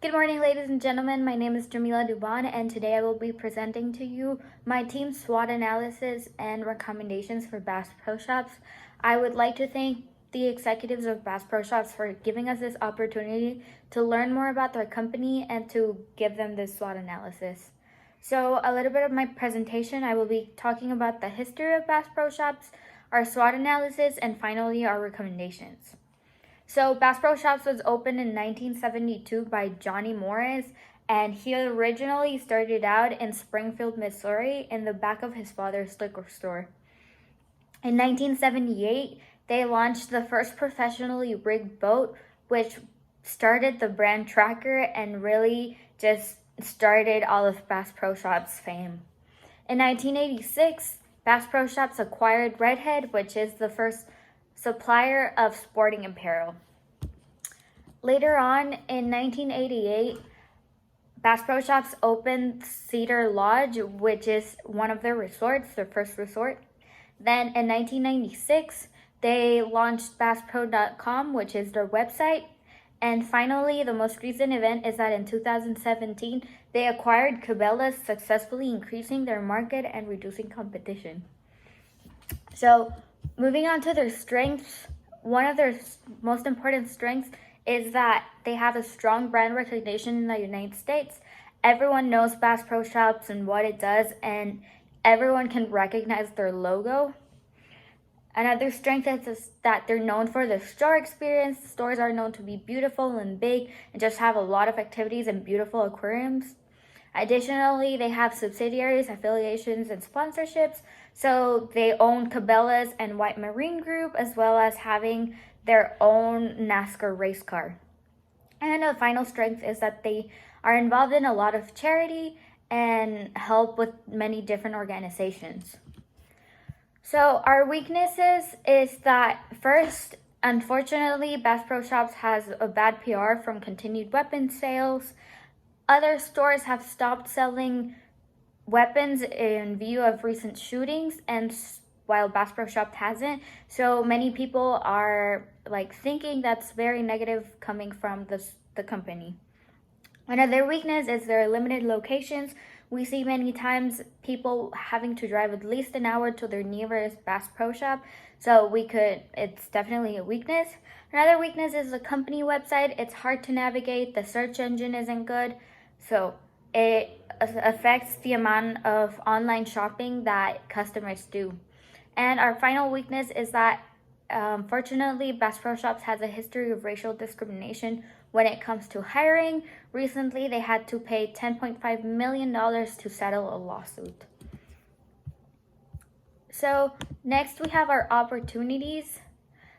Good morning, ladies and gentlemen. My name is Jamila Duban, and today I will be presenting to you my team's SWOT analysis and recommendations for Bass Pro Shops. I would like to thank the executives of Bass Pro Shops for giving us this opportunity to learn more about their company and to give them this SWOT analysis. So a little bit of my presentation, I will be talking about the history of Bass Pro Shops, our SWOT analysis, and finally our recommendations. So Bass Pro Shops was opened in 1972 by Johnny Morris, and he originally started out in Springfield, Missouri, in the back of his father's liquor store. In 1978, they launched the first professionally rigged boat, which started the brand tracker and really just started all of Bass Pro Shops' fame. In 1986, Bass Pro Shops acquired Redhead, which is the first supplier of sporting apparel. Later on, in 1988, Bass Pro Shops opened Cedar Lodge, which is one of their resorts, their first resort. Then in 1996, they launched BassPro.com, which is their website. And finally, the most recent event is that in 2017, they acquired Cabela's, successfully increasing their market and reducing competition. So moving on to their strengths, one of their most important strengths is that they have a strong brand recognition in the United States. Everyone knows Bass Pro Shops and what it does, and everyone can recognize their logo. Another strength is that they're known for their store experience. Stores are known to be beautiful and big and just have a lot of activities and beautiful aquariums. Additionally, they have subsidiaries, affiliations, and sponsorships. So they own Cabela's and White Marine Group, as well as having their own NASCAR race car. And a final strength is that they are involved in a lot of charity and help with many different organizations. So our weaknesses is that first, unfortunately, Bass Pro Shops has a bad PR from continued weapon sales. Other stores have stopped selling weapons in view of recent shootings, and while Bass Pro Shops hasn't, so many people are thinking that's very negative coming from the company. Another weakness is their limited locations. We see many times people having to drive at least an hour to their nearest Bass Pro Shop, so it's definitely a weakness. Another weakness is the company website. It's hard to navigate. The search engine isn't good, so it affects the amount of online shopping that customers do. And our final weakness is that, fortunately, Bass Pro Shops has a history of racial discrimination when it comes to hiring. Recently, they had to pay $10.5 million to settle a lawsuit. So next we have our opportunities.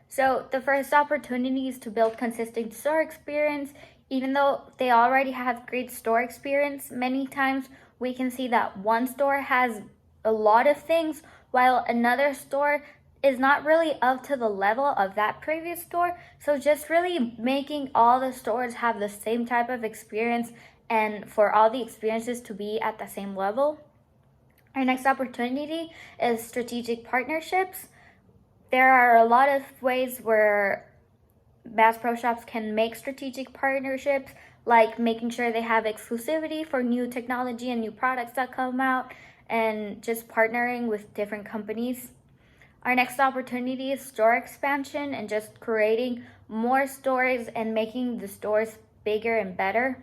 So the first opportunity is to build consistent store experience. Even though they already have great store experience, many times we can see that one store has a lot of things, while another store is not really up to the level of that previous store. So just really making all the stores have the same type of experience and for all the experiences to be at the same level. Our next opportunity is strategic partnerships. There are a lot of ways where Bass Pro Shops can make strategic partnerships, like making sure they have exclusivity for new technology and new products that come out, and just partnering with different companies. Our next opportunity is store expansion and just creating more stores and making the stores bigger and better.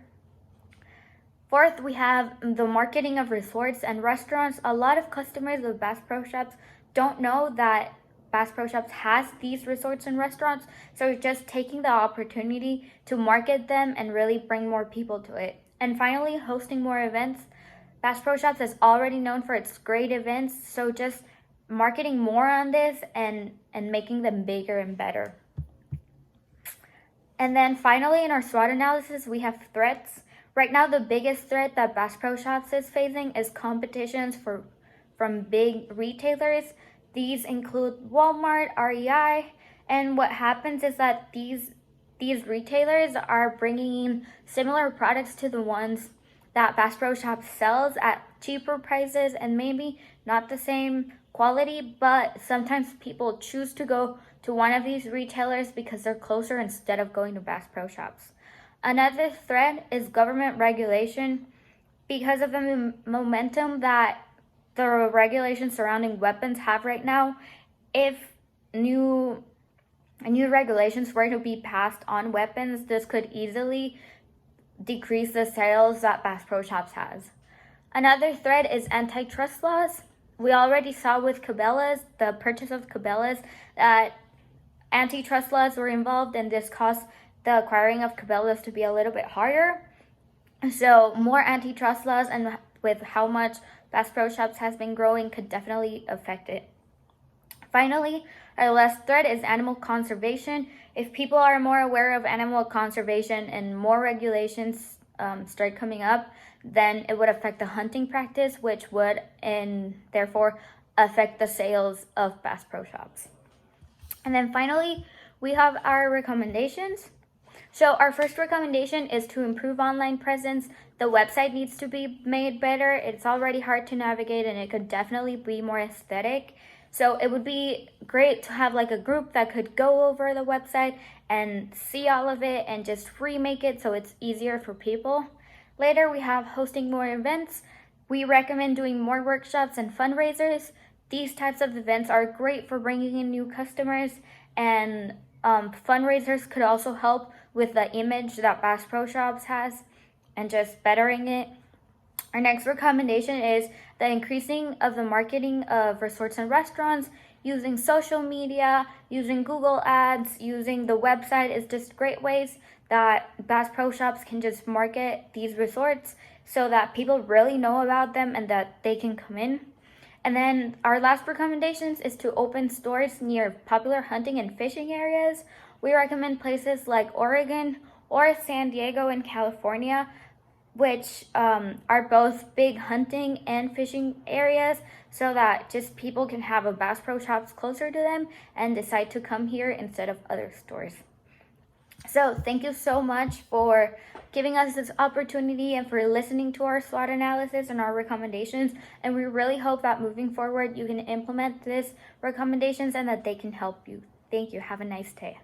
Fourth, we have the marketing of resorts and restaurants. A lot of customers of Bass Pro Shops don't know that Bass Pro Shops has these resorts and restaurants, so just taking the opportunity to market them and really bring more people to it. And finally, hosting more events. Bass Pro Shops is already known for its great events, so just marketing more on this and making them bigger and better. And then finally, in our SWOT analysis, we have threats. Right now, the biggest threat that Bass Pro Shops is facing is competitions from big retailers. These include Walmart, REI, and what happens is that these retailers are bringing in similar products to the ones that Bass Pro Shops sells at cheaper prices and maybe not the same quality, but sometimes people choose to go to one of these retailers because they're closer instead of going to Bass Pro Shops. Another threat is government regulation. Because of the momentum that the regulations surrounding weapons have right now, if new regulations were to be passed on weapons, this could easily decrease the sales that Bass Pro Shops has. Another threat is antitrust laws. We already saw with Cabela's, the purchase of Cabela's, that antitrust laws were involved, and this caused the acquiring of Cabela's to be a little bit harder. So more antitrust laws, and with how much Bass Pro Shops has been growing, could definitely affect it. Finally, our last threat is animal conservation. If people are more aware of animal conservation and more regulations start coming up, then it would affect the hunting practice, which would and therefore affect the sales of Bass Pro Shops. And then finally, we have our recommendations. So our first recommendation is to improve online presence. The website needs to be made better. It's already hard to navigate, and it could definitely be more aesthetic. So it would be great to have like a group that could go over the website and see all of it and just remake it so it's easier for people. Later, we have hosting more events. We recommend doing more workshops and fundraisers. These types of events are great for bringing in new customers, and fundraisers could also help with the image that Bass Pro Shops has and just bettering it. Our next recommendation is the increasing of the marketing of resorts and restaurants, using social media, using Google Ads, using the website is just great ways that Bass Pro Shops can just market these resorts so that people really know about them and that they can come in. And then our last recommendations is to open stores near popular hunting and fishing areas. We recommend places like Oregon or San Diego in California, which are both big hunting and fishing areas, so that just people can have a Bass Pro Shops closer to them and decide to come here instead of other stores. So thank you so much for giving us this opportunity and for listening to our SWOT analysis and our recommendations. And we really hope that moving forward you can implement these recommendations and that they can help you. Thank you. Have a nice day.